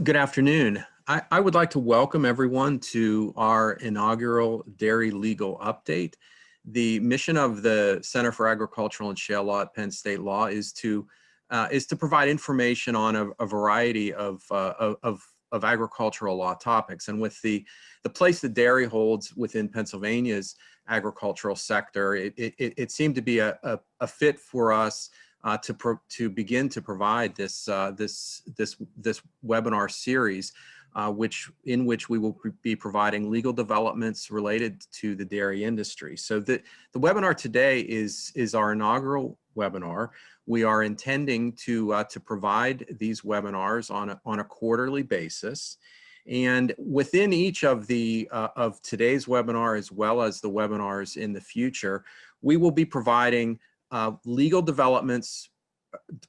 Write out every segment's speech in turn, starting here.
Good afternoon. I would like to welcome everyone to our inaugural Dairy Legal Update. The mission of the Center for Agricultural and Shale Law at Penn State Law is to provide information on a variety of agricultural law topics. And with the place that dairy holds within Pennsylvania's agricultural sector, it seemed to be a fit for us to begin to provide this webinar series, in which we will be providing legal developments related to the dairy industry. So the webinar today is our inaugural webinar. We are intending to provide these webinars on a quarterly basis. And within each of today's webinar, as well as the webinars in the future, we will be providing legal developments.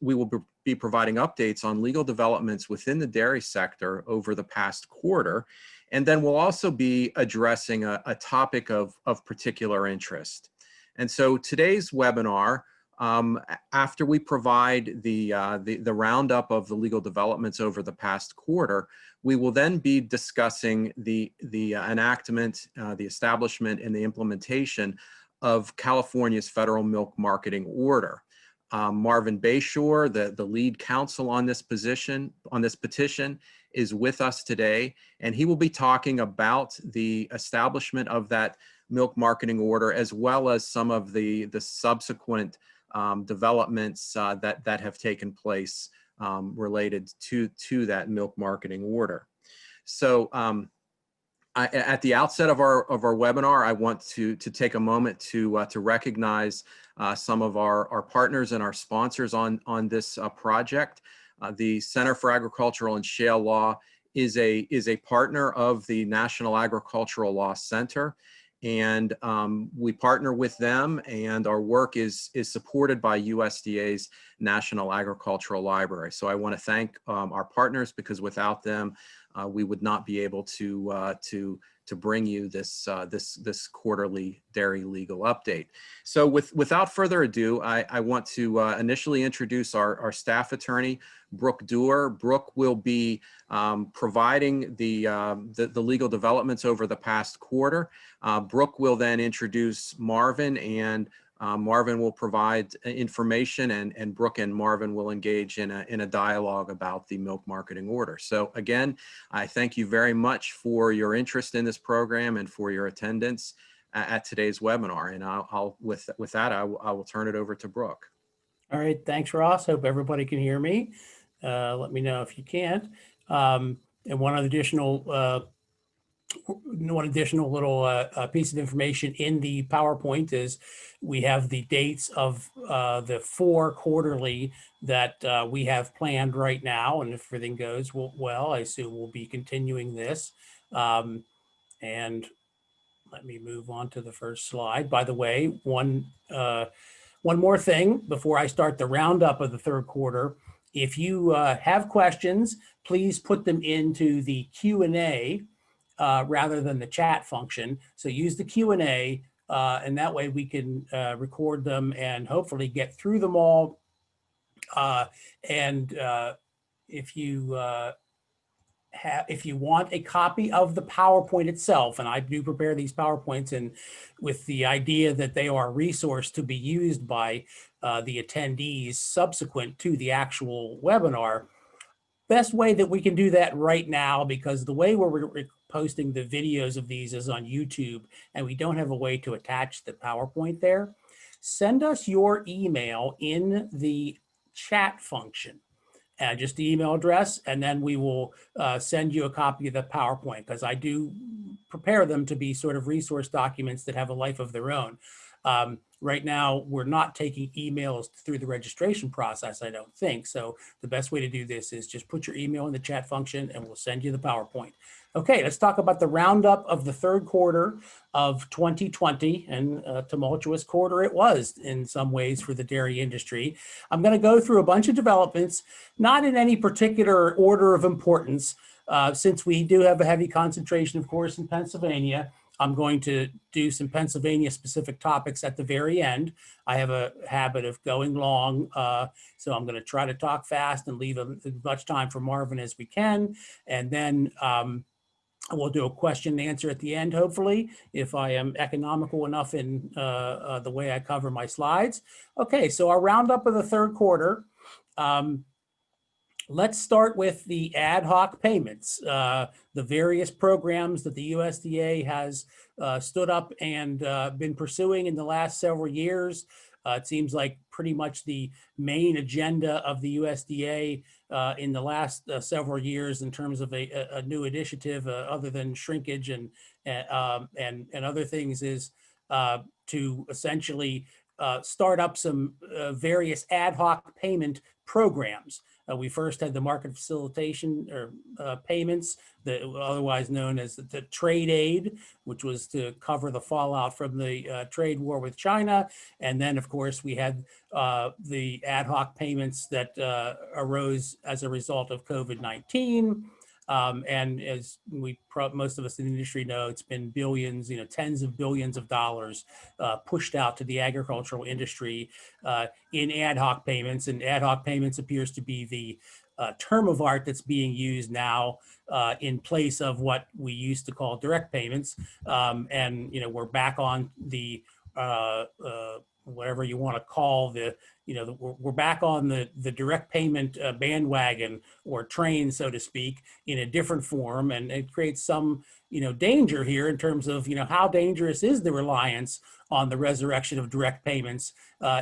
We will be providing updates on legal developments within the dairy sector over the past quarter. And then we'll also be addressing a topic of particular interest. And so today's webinar, after we provide the roundup of the legal developments over the past quarter, we will then be discussing the enactment, the establishment, and the implementation of California's federal milk marketing order. Marvin Bayshore, the lead counsel on this petition, is with us today, and he will be talking about the establishment of that milk marketing order, as well as some of the subsequent developments that have taken place related to that milk marketing order. So at the outset of our webinar, I want to take a moment to recognize some of our partners and our sponsors on this project. The Center for Agricultural and Shale Law is a partner of the National Agricultural Law Center, and we partner with them, and our work is supported by USDA's National Agricultural Library. So I want to thank our partners, because without them, we would not be able to bring you this quarterly dairy legal update. So without further ado, I want to initially introduce our staff attorney, Brooke Dewar. Brooke will be providing the legal developments over the past quarter. Brooke will then introduce Marvin, and Marvin will provide information, and Brooke and Marvin will engage in a dialogue about the milk marketing order. So again, I thank you very much for your interest in this program and for your attendance at today's webinar. And with that, I will turn it over to Brooke. All right, thanks, Ross. Hope everybody can hear me. Let me know if you can't. And one additional little piece of information in the PowerPoint is we have the dates of the 4 quarterly that we have planned right now, and if everything goes well, I assume we'll be continuing this. And let me move on to the first slide. By the way, one more thing before I start the roundup of the 3rd quarter. If you have questions, please put them into the Q&A rather than the chat function. So use the Q&A, and that way we can record them and hopefully get through them all. If you want a copy of the PowerPoint itself, and I do prepare these PowerPoints and with the idea that they are a resource to be used by the attendees subsequent to the actual webinar, best way that we can do that right now, because the way we're posting the videos of these is on YouTube, and we don't have a way to attach the PowerPoint there. Send us your email in the chat function. Just the email address, and then we will send you a copy of the PowerPoint, because I do prepare them to be sort of resource documents that have a life of their own. Right now, we're not taking emails through the registration process, I don't think. So the best way to do this is just put your email in the chat function, and we'll send you the PowerPoint. Okay, let's talk about the roundup of the 3rd quarter of 2020, and a tumultuous quarter it was in some ways for the dairy industry. I'm going to go through a bunch of developments, not in any particular order of importance, since we do have a heavy concentration, of course, in Pennsylvania. I'm going to do some Pennsylvania specific topics at the very end. I have a habit of going long, so I'm going to try to talk fast and leave as much time for Marvin as we can. And then we'll do a question and answer at the end, hopefully, if I am economical enough in the way I cover my slides. Okay, so our roundup of the third quarter. Let's start with the ad hoc payments, the various programs that the USDA has stood up and been pursuing in the last several years. It seems like pretty much the main agenda of the USDA in the last several years in terms of a new initiative, other than shrinkage and other things, is to essentially start up some various ad hoc payment programs. We first had the market facilitation or payments, otherwise known as the trade aid, which was to cover the fallout from the trade war with China. And then, of course, we had the ad hoc payments that arose as a result of COVID-19. And as most of us in the industry know, it's been billions, tens of billions of dollars pushed out to the agricultural industry in ad hoc payments. And ad hoc payments appears to be the term of art that's being used now in place of what we used to call direct payments. And we're back on the whatever you want to call we're back on the direct payment bandwagon or train, so to speak, in a different form. And it creates some, danger here in terms of, how dangerous is the reliance on the resurrection of direct payments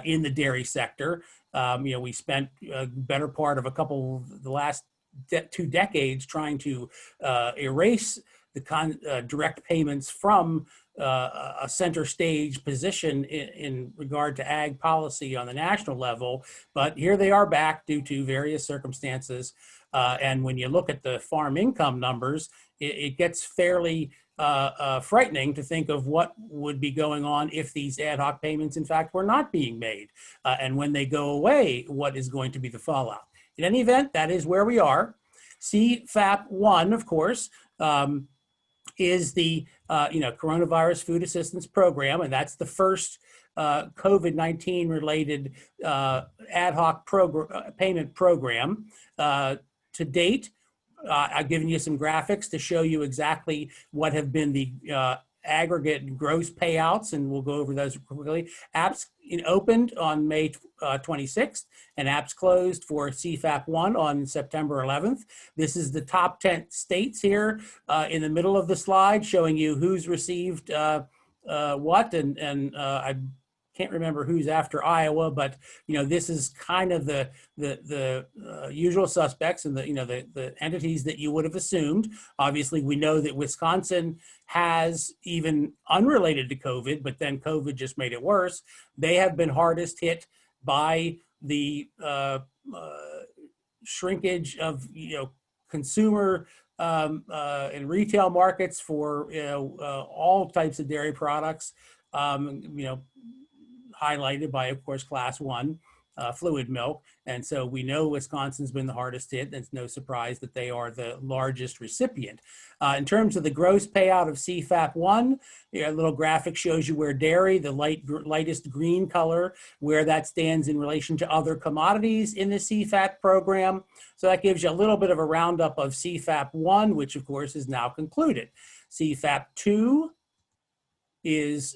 in the dairy sector. We spent a better part of the last 2 decades trying to erase the direct payments from a center stage position in regard to ag policy on the national level, but here they are back due to various circumstances. And when you look at the farm income numbers, it gets fairly frightening to think of what would be going on if these ad hoc payments, in fact, were not being made. And when they go away, what is going to be the fallout? In any event, that is where we are. CFAP 1, of course, is the Coronavirus Food Assistance Program, and that's the first COVID-19 related ad hoc payment program. To date, I've given you some graphics to show you exactly what have been the aggregate gross payouts, and we'll go over those quickly. Apps opened on May 26th, and apps closed for CFAP 1 on September 11th. This is the top 10 states here in the middle of the slide, showing you who's received what, and I can't remember who's after Iowa, but this is kind of the usual suspects and the entities that you would have assumed. Obviously, we know that Wisconsin has, even unrelated to COVID, but then COVID just made it worse. They have been hardest hit by the shrinkage of consumer and retail markets for all types of dairy products. Highlighted by, of course, class 1 fluid milk. And so we know Wisconsin's been the hardest hit. It's no surprise that they are the largest recipient. In terms of the gross payout of CFAP 1, a little graphic shows you where dairy, the lightest green color, where that stands in relation to other commodities in the CFAP program. So that gives you a little bit of a roundup of CFAP 1, which of course is now concluded. CFAP 2 is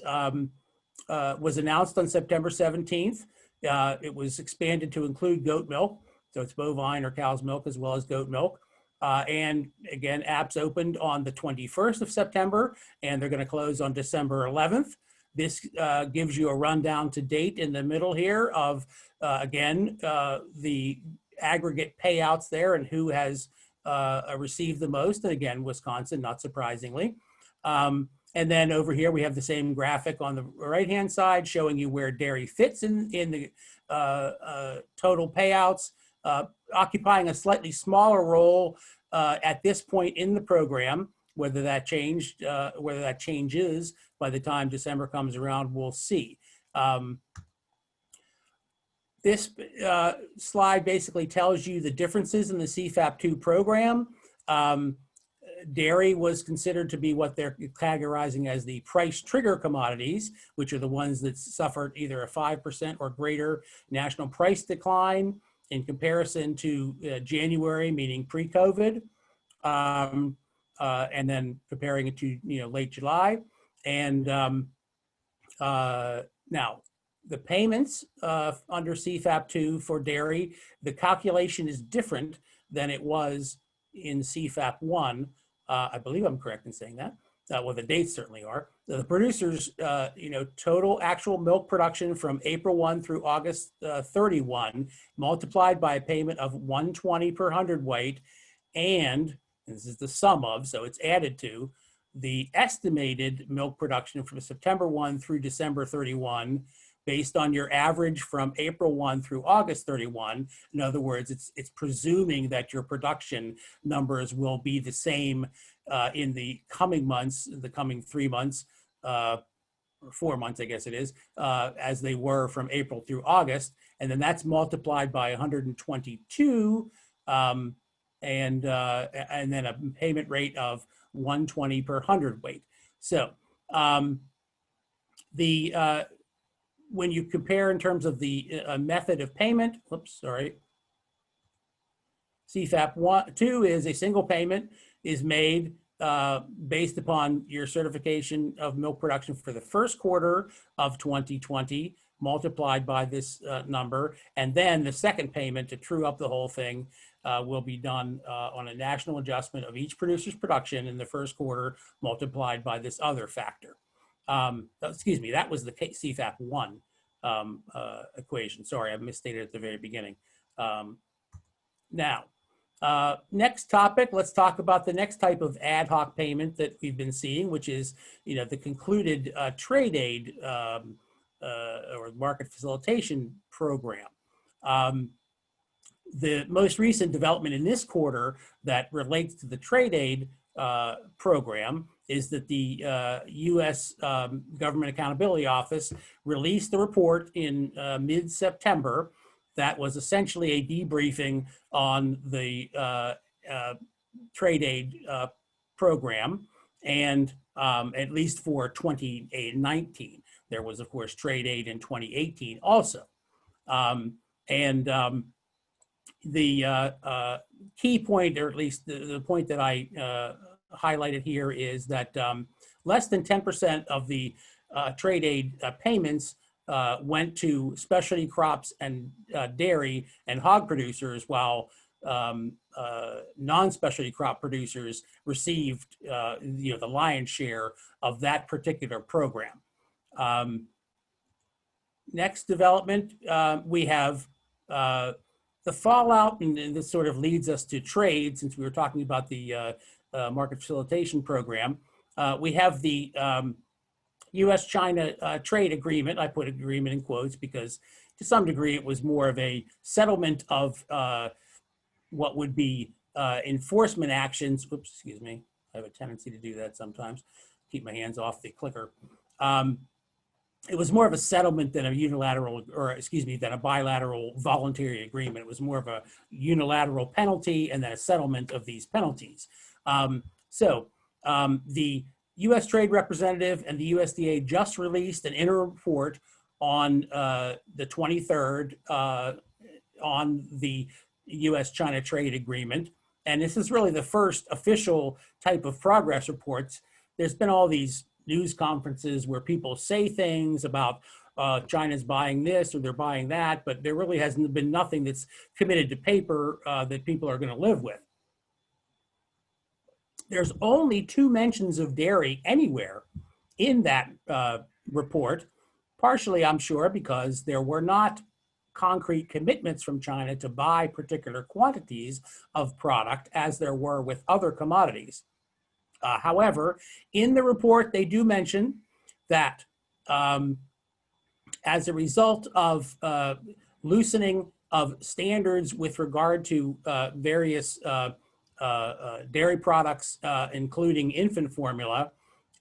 was announced on September 17th. It was expanded to include goat milk. So it's bovine or cow's milk as well as goat milk. And again, apps opened on the 21st of September, and they're going to close on December 11th. This gives you a rundown to date in the middle here of, again, the aggregate payouts there and who has received the most. And again, Wisconsin, not surprisingly. And then over here, we have the same graphic on the right-hand side showing you where dairy fits in the total payouts, occupying a slightly smaller role at this point in the program. Whether that changes by the time December comes around, we'll see. This slide basically tells you the differences in the CFAP 2 program. Dairy was considered to be what they're categorizing as the price trigger commodities, which are the ones that suffered either a 5% or greater national price decline in comparison to January, meaning pre-COVID, and then comparing it to late July. And now the payments under CFAP 2 for dairy, the calculation is different than it was in CFAP 1. I believe I'm correct in saying that. Well, the dates certainly are. The producers, total actual milk production from April 1 through August 31, multiplied by a payment of 120 per hundredweight, and this is the sum of, so it's added to, the estimated milk production from September 1 through December 31, based on your average from April 1 through August 31. In other words, it's presuming that your production numbers will be the same in the coming months, the coming 3 months, or 4 months, I guess it is, as they were from April through August. And then that's multiplied by 122, and then a payment rate of 120 per hundredweight. So when you compare in terms of the method of payment, CFAP 2 is a single payment is made based upon your certification of milk production for the first quarter of 2020 multiplied by this number. And then the second payment to true up the whole thing will be done on a national adjustment of each producer's production in the first quarter multiplied by this other factor. Excuse me, that was the CFAP 1 equation. Sorry, I misstated at the very beginning. Now, next topic, let's talk about the next type of ad hoc payment that we've been seeing, which is, the concluded trade aid or market facilitation program. The most recent development in this quarter that relates to the trade aid program is that the U.S. Government Accountability Office released a report in mid-September that was essentially a debriefing on the trade aid program, and at least for 2019. There was, of course, trade aid in 2018 also. The key point, or at least the point that I highlighted here, is that less than 10% of the trade aid payments went to specialty crops and dairy and hog producers, while non-specialty crop producers received the lion's share of that particular program. Next development, we have the fallout, and this sort of leads us to trade, since we were talking about the market facilitation program. We have the U.S.-China trade agreement. I put agreement in quotes because to some degree it was more of a settlement of what would be enforcement actions. Oops, excuse me. I have a tendency to do that sometimes. Keep my hands off the clicker. It was more of a settlement than a unilateral, or excuse me, than a bilateral voluntary agreement. It was more of a unilateral penalty and then a settlement of these penalties. The U.S. Trade Representative and the USDA just released an interim report on the 23rd on the U.S.-China trade agreement. And this is really the first official type of progress reports. There's been all these news conferences where people say things about China's buying this or they're buying that, but there really hasn't been nothing that's committed to paper that people are going to live with. There's only 2 mentions of dairy anywhere in that report, partially, I'm sure, because there were not concrete commitments from China to buy particular quantities of product as there were with other commodities. However, in the report, they do mention that as a result of loosening of standards with regard to various dairy products, including infant formula,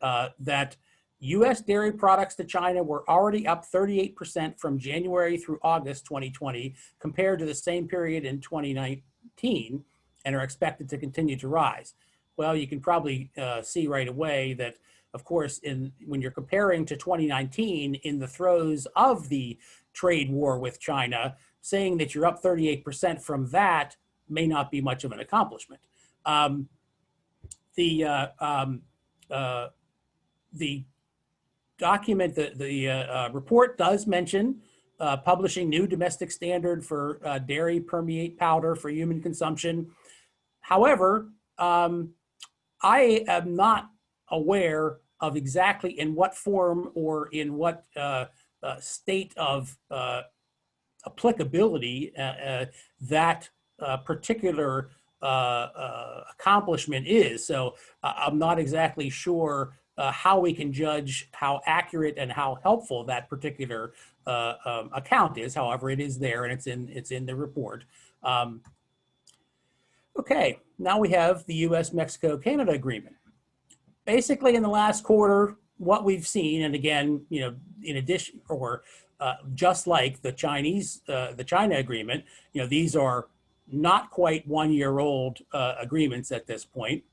that U.S. dairy products to China were already up 38% from January through August 2020 compared to the same period in 2019, and are expected to continue to rise. Well, you can probably see right away that, of course, when you're comparing to 2019, in the throes of the trade war with China, saying that you're up 38% from that may not be much of an accomplishment. Um, the uh, the document, the report does mention publishing new domestic standard for dairy permeate powder for human consumption. However, I am not aware of exactly in what form or in what state of applicability that particular accomplishment is. So I'm not exactly sure how we can judge how accurate and how helpful that particular account is. However, it is there and it's in the report. Okay, now we have the U.S.-Mexico-Canada agreement. Basically, in the last quarter, what we've seen, and again, in addition, or just like the China agreement, these are not quite 1 year old agreements at this point.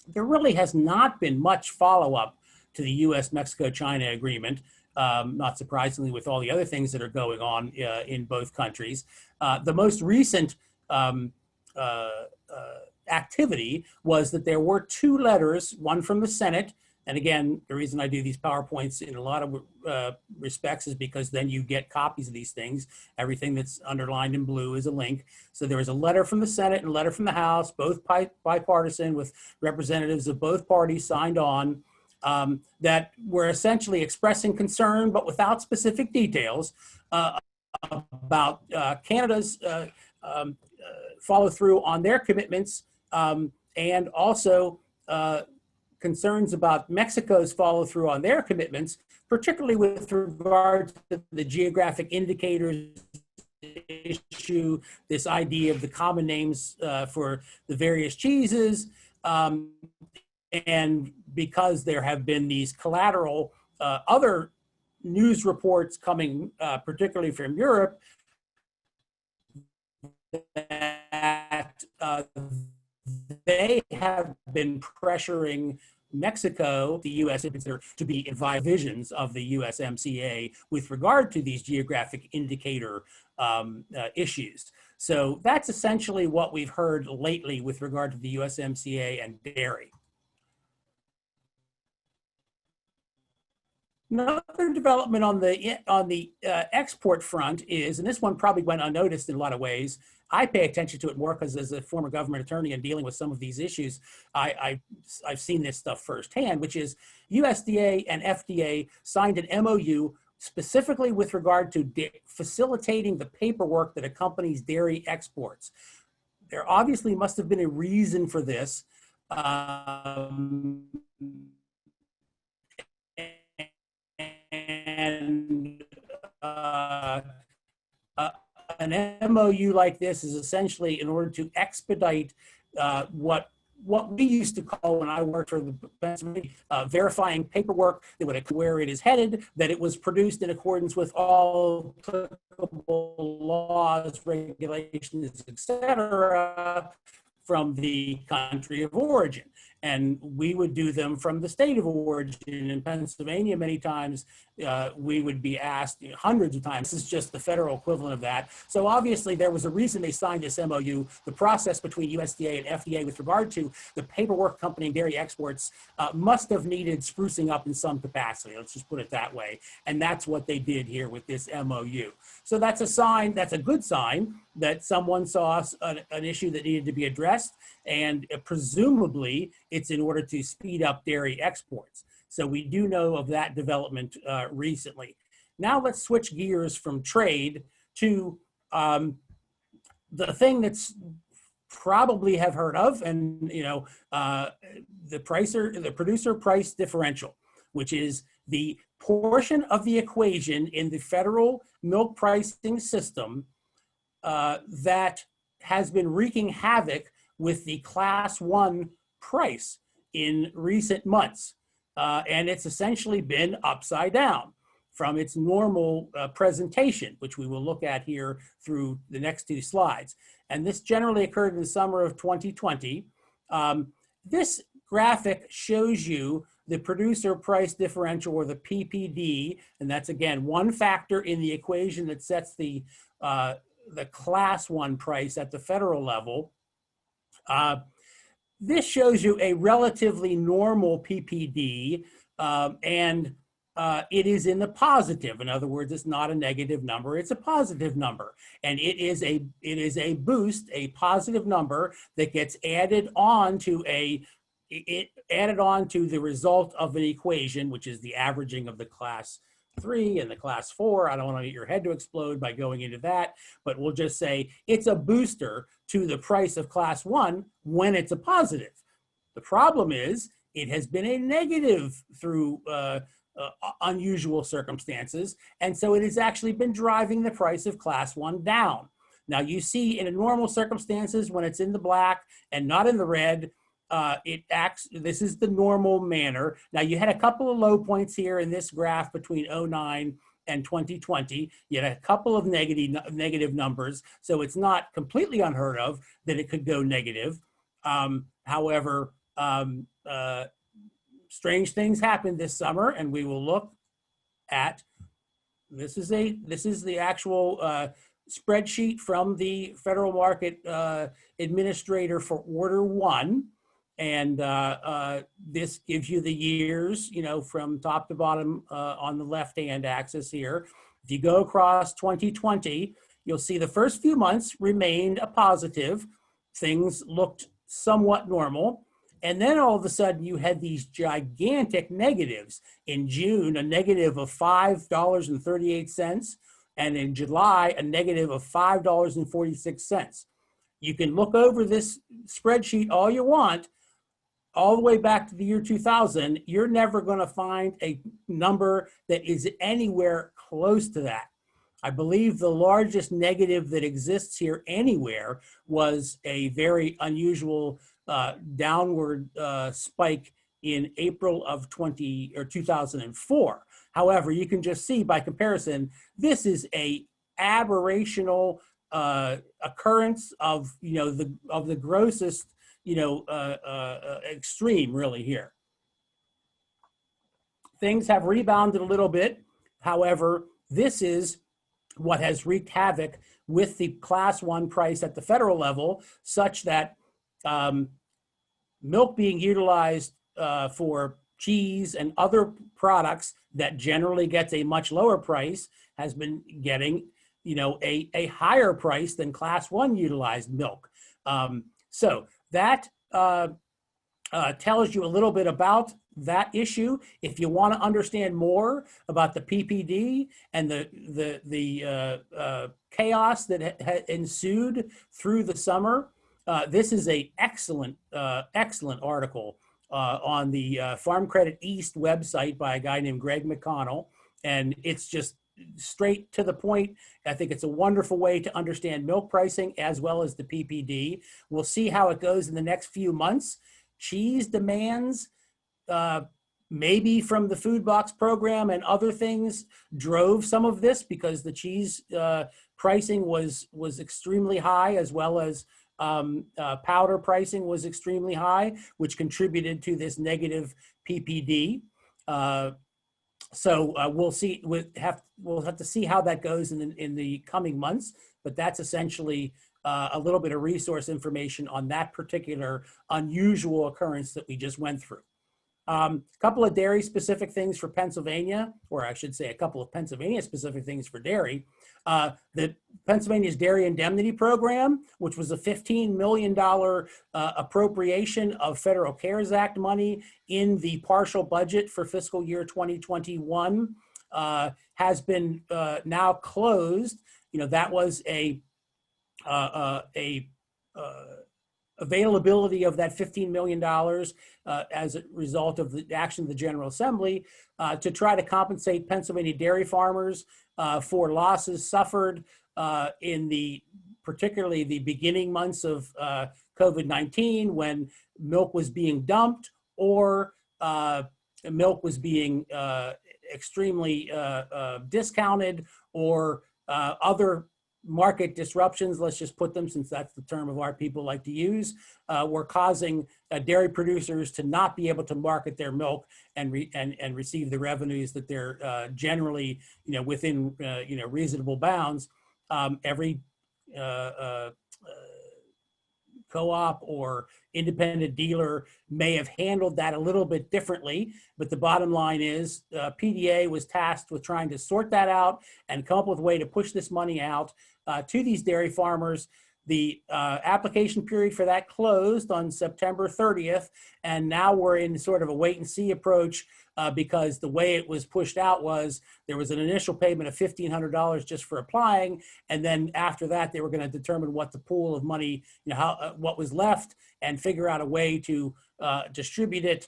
There really has not been much follow-up to the U.S.-Mexico-China agreement, not surprisingly, with all the other things that are going on in both countries. The most recent activity was that there were two letters, one from the Senate, and again, the reason I do these PowerPoints in a lot of respects is because then you get copies of these things. Everything that's underlined in blue is a link. So there was a letter from the Senate and a letter from the House, both bipartisan, with representatives of both parties signed on, that were essentially expressing concern, but without specific details, about Canada's follow through on their commitments, and also concerns about Mexico's follow through on their commitments, particularly with regard to the geographic indicators issue, this idea of the common names for the various cheeses, and because there have been these collateral other news reports coming, particularly from Europe, that they have been pressuring Mexico, the U.S. to be in violations of the USMCA with regard to these geographic indicator issues. So that's essentially what we've heard lately with regard to the USMCA and dairy. Another development on the export front is, and this one probably went unnoticed in a lot of ways. I pay attention to it more because as a former government attorney and dealing with some of these issues, I've seen this stuff firsthand, which is USDA and FDA signed an MOU specifically with regard to facilitating the paperwork that accompanies dairy exports. There obviously must have been a reason for this. And an MOU like this is essentially in order to expedite what we used to call, when I worked for the Pennsylvania, verifying paperwork that would where it is headed, that it was produced in accordance with all applicable laws, regulations, etc., from the country of origin. And we would do them from the state of origin. In Pennsylvania, many times we would be asked, hundreds of times, this is just the federal equivalent of that. So obviously there was a reason they signed this MOU. The process between USDA and FDA with regard to the paperwork accompanying dairy exports must have needed sprucing up in some capacity. Let's just put it that way. And that's what they did here with this MOU. So that's a sign, that's a good sign that someone saw an issue that needed to be addressed, and presumably it's in order to speed up dairy exports. So we do know of that development recently. Now let's switch gears from trade to the thing that's probably have heard of, and the producer price differential, which is the portion of the equation in the federal milk pricing system that has been wreaking havoc with the class 1 price in recent months. And it's essentially been upside down from its normal presentation, which we will look at here through the next two slides. And this generally occurred in the summer of 2020. This graphic shows you the producer price differential, or the PPD, and that's again one factor in the equation that sets the class one price at the federal level. This shows you a relatively normal PPD, and it is in the positive. In other words, it's not a negative number, it's a positive number. And it is a boost, a positive number that gets added on to the result of an equation, which is the averaging of the class 3 and the class 4. I don't want to get your head to explode by going into that, but we'll just say it's a booster to the price of class 1 when it's a positive. The problem is it has been a negative through unusual circumstances, and so it has actually been driving the price of class 1 down. Now you see in normal circumstances, when it's in the black and not in the red, it acts, this is the normal manner. Now you had a couple of low points here in this graph between 09 and 2020. You had a couple of negative numbers, so it's not completely unheard of that it could go negative. However, strange things happened this summer, and we will look at, this is the actual spreadsheet from the Federal Market Administrator for Order 1. And this gives you the years, from top to bottom on the left-hand axis here. If you go across 2020, you'll see the first few months remained a positive. Things looked somewhat normal. And then all of a sudden you had these gigantic negatives. In June, a negative of $5.38. And in July, a negative of $5.46. You can look over this spreadsheet all you want, all the way back to the year 2000, you're never going to find a number that is anywhere close to that. I believe the largest negative that exists here anywhere was a very unusual downward spike in April of 2004. However, you can just see by comparison, this is a aberrational occurrence of the grossest extreme really here. Things have rebounded a little bit. However, this is what has wreaked havoc with the class 1 price at the federal level, such that milk being utilized for cheese and other products that generally gets a much lower price has been getting a higher price than class 1 utilized milk. So that tells you a little bit about that issue. If you want to understand more about the PPD and the chaos that ensued through the summer, this is an excellent article on the Farm Credit East website by a guy named Greg McConnell, and it's just straight to the point. I think it's a wonderful way to understand milk pricing as well as the PPD. We'll see how it goes in the next few months. Cheese demands, maybe from the food box program and other things, drove some of this because the cheese pricing was extremely high, as well as powder pricing was extremely high, which contributed to this negative PPD. So we'll see. We'll have to see how that goes in the coming months. But that's essentially a little bit of resource information on that particular unusual occurrence that we just went through. A couple of dairy specific things for Pennsylvania, or I should say a couple of Pennsylvania specific things for dairy. The Pennsylvania's Dairy Indemnity Program, which was a $15 million appropriation of Federal CARES Act money in the partial budget for fiscal year 2021, has been now closed. That was a availability of that $15 million as a result of the action of the General Assembly to try to compensate Pennsylvania dairy farmers for losses suffered in particularly the beginning months of COVID-19, when milk was being dumped or milk was being extremely discounted, or other market disruptions, let's just put them, since that's the term of our people like to use, were causing dairy producers to not be able to market their milk and receive the revenues that they're generally, within reasonable bounds. Every co-op or independent dealer may have handled that a little bit differently, but the bottom line is PDA was tasked with trying to sort that out and come up with a way to push this money out to these dairy farmers. The application period for that closed on September 30th, and now we're in sort of a wait and see approach because the way it was pushed out was there was an initial payment of $1,500 just for applying, and then after that they were going to determine what the pool of money, what was left, and figure out a way to distribute it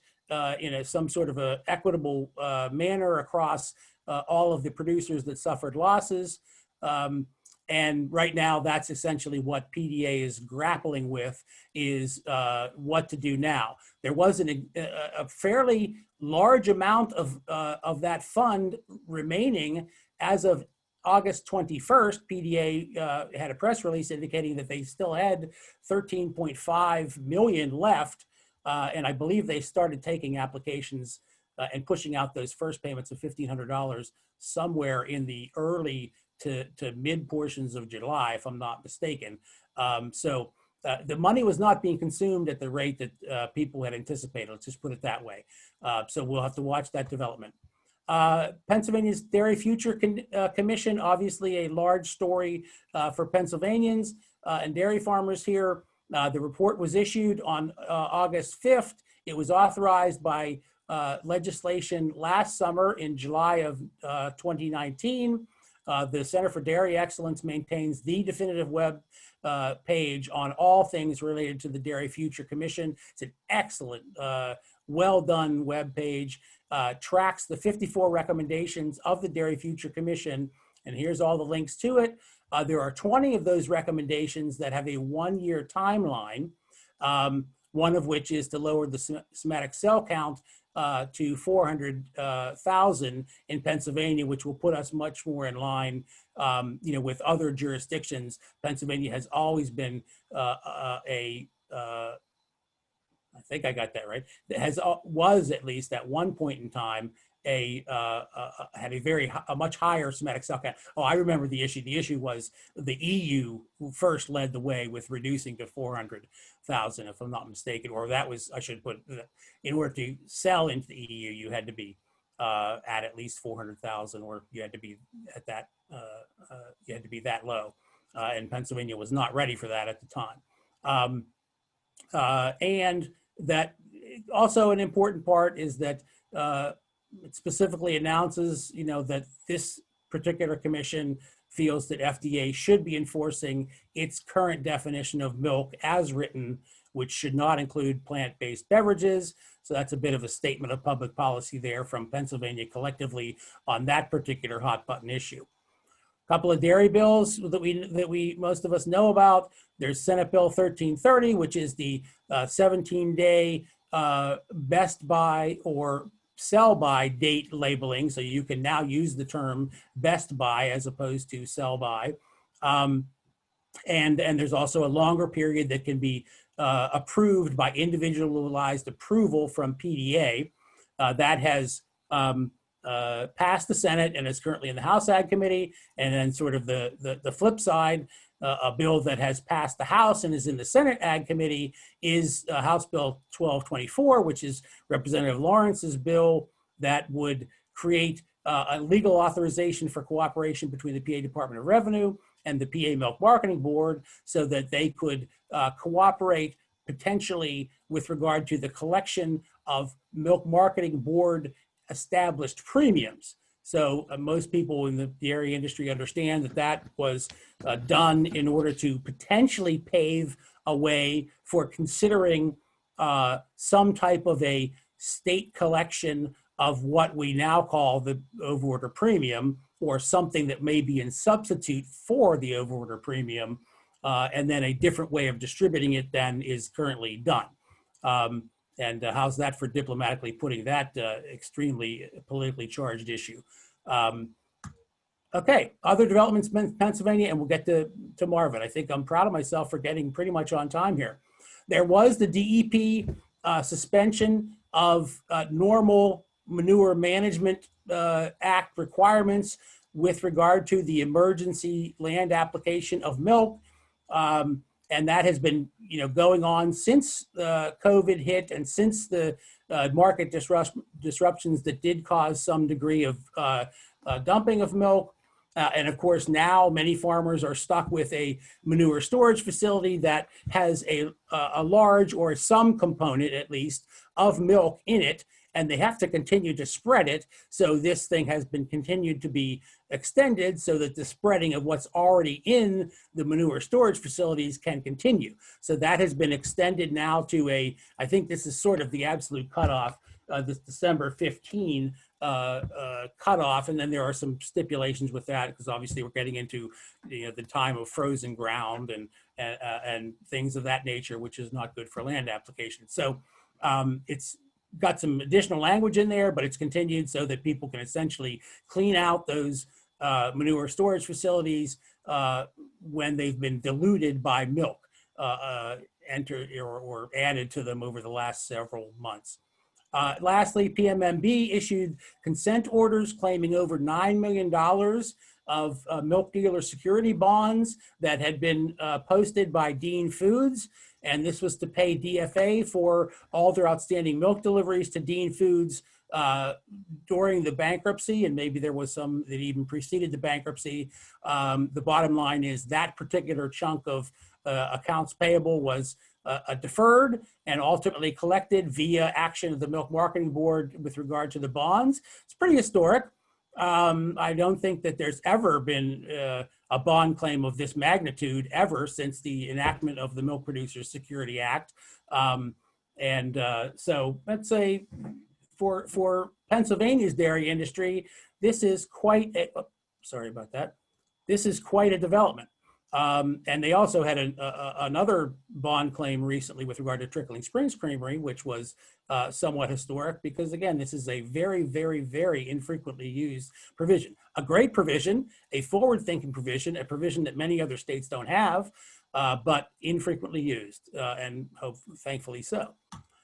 in some sort of a equitable manner across all of the producers that suffered losses. And right now, that's essentially what PDA is grappling with, is what to do now. There was a fairly large amount of that fund remaining as of August 21st. PDA had a press release indicating that they still had 13.5 million left. And I believe they started taking applications and pushing out those first payments of $1,500 somewhere in the early to mid portions of July, if I'm not mistaken. So the money was not being consumed at the rate that people had anticipated. Let's just put it that way. So we'll have to watch that development. Pennsylvania's Dairy Future Commission, obviously a large story for Pennsylvanians and dairy farmers here. The report was issued on August 5th. It was authorized by legislation last summer in July of 2019. The Center for Dairy Excellence maintains the definitive web page on all things related to the Dairy Future Commission. It's an excellent, well done web page, tracks the 54 recommendations of the Dairy Future Commission, and here's all the links to it. There are 20 of those recommendations that have a one-year timeline, one of which is to lower the somatic cell count to 400,000 in Pennsylvania, which will put us much more in line, with other jurisdictions. Pennsylvania has always been I think I got that right. Was at least at one point in time had a much higher somatic cell count. Oh, I remember the issue. The issue was the EU who first led the way with reducing to 400,000, if I'm not mistaken, or that was, I should put, in order to sell into the EU, you had to be at least 400,000, or you had to be at that, you had to be that low. And Pennsylvania was not ready for that at the time. And that also an important part is that it specifically announces, that this particular commission feels that FDA should be enforcing its current definition of milk as written, which should not include plant-based beverages. So that's a bit of a statement of public policy there from Pennsylvania collectively on that particular hot button issue. A couple of dairy bills that we most of us know about. There's Senate Bill 1330, which is the 17-day best by or sell by date labeling. So you can now use the term best by as opposed to sell by. And there's also a longer period that can be approved by individualized approval from PDA. That has passed the Senate and is currently in the House Ag Committee. And then sort of the flip side, a bill that has passed the House and is in the Senate Ag Committee is House Bill 1224, which is Representative Lawrence's bill that would create a legal authorization for cooperation between the PA Department of Revenue and the PA Milk Marketing Board so that they could cooperate potentially with regard to the collection of Milk Marketing Board established premiums. So most people in the dairy industry understand that that was done in order to potentially pave a way for considering some type of a state collection of what we now call the overorder premium, or something that may be in substitute for the overorder premium, and then a different way of distributing it than is currently done. And how's that for diplomatically putting that extremely politically charged issue? Okay, other developments in Pennsylvania, and we'll get to Marvin. I think I'm proud of myself for getting pretty much on time here. There was the DEP suspension of normal manure management act requirements with regard to the emergency land application of milk. And that has been, going on since COVID hit and since the market disruptions that did cause some degree of dumping of milk. And of course, now many farmers are stuck with a manure storage facility that has a large or some component, at least, of milk in it, and they have to continue to spread it. So this thing has been continued to be extended so that the spreading of what's already in the manure storage facilities can continue. So that has been extended now to I think this is sort of the absolute cutoff, this December 15 cutoff, and then there are some stipulations with that because obviously we're getting into the time of frozen ground and things of that nature, which is not good for land applications. So it's got some additional language in there, but it's continued so that people can essentially clean out those manure storage facilities when they've been diluted by milk entered or added to them over the last several months. Lastly, PMMB issued consent orders claiming over $9 million of milk dealer security bonds that had been posted by Dean Foods. And this was to pay DFA for all their outstanding milk deliveries to Dean Foods during the bankruptcy. And maybe there was some that even preceded the bankruptcy. The bottom line is that particular chunk of accounts payable was deferred and ultimately collected via action of the Milk Marketing Board with regard to the bonds. It's pretty historic. I don't think that there's ever been a bond claim of this magnitude ever since the enactment of the Milk Producers Security Act. So let's say for Pennsylvania's dairy industry, this is quite a, this is quite a development. And they also had another bond claim recently with regard to Trickling Springs Creamery, which was somewhat historic because, again, this is a very, very, very infrequently used provision. A great provision, a forward-thinking provision, a provision that many other states don't have, but infrequently used, and thankfully so.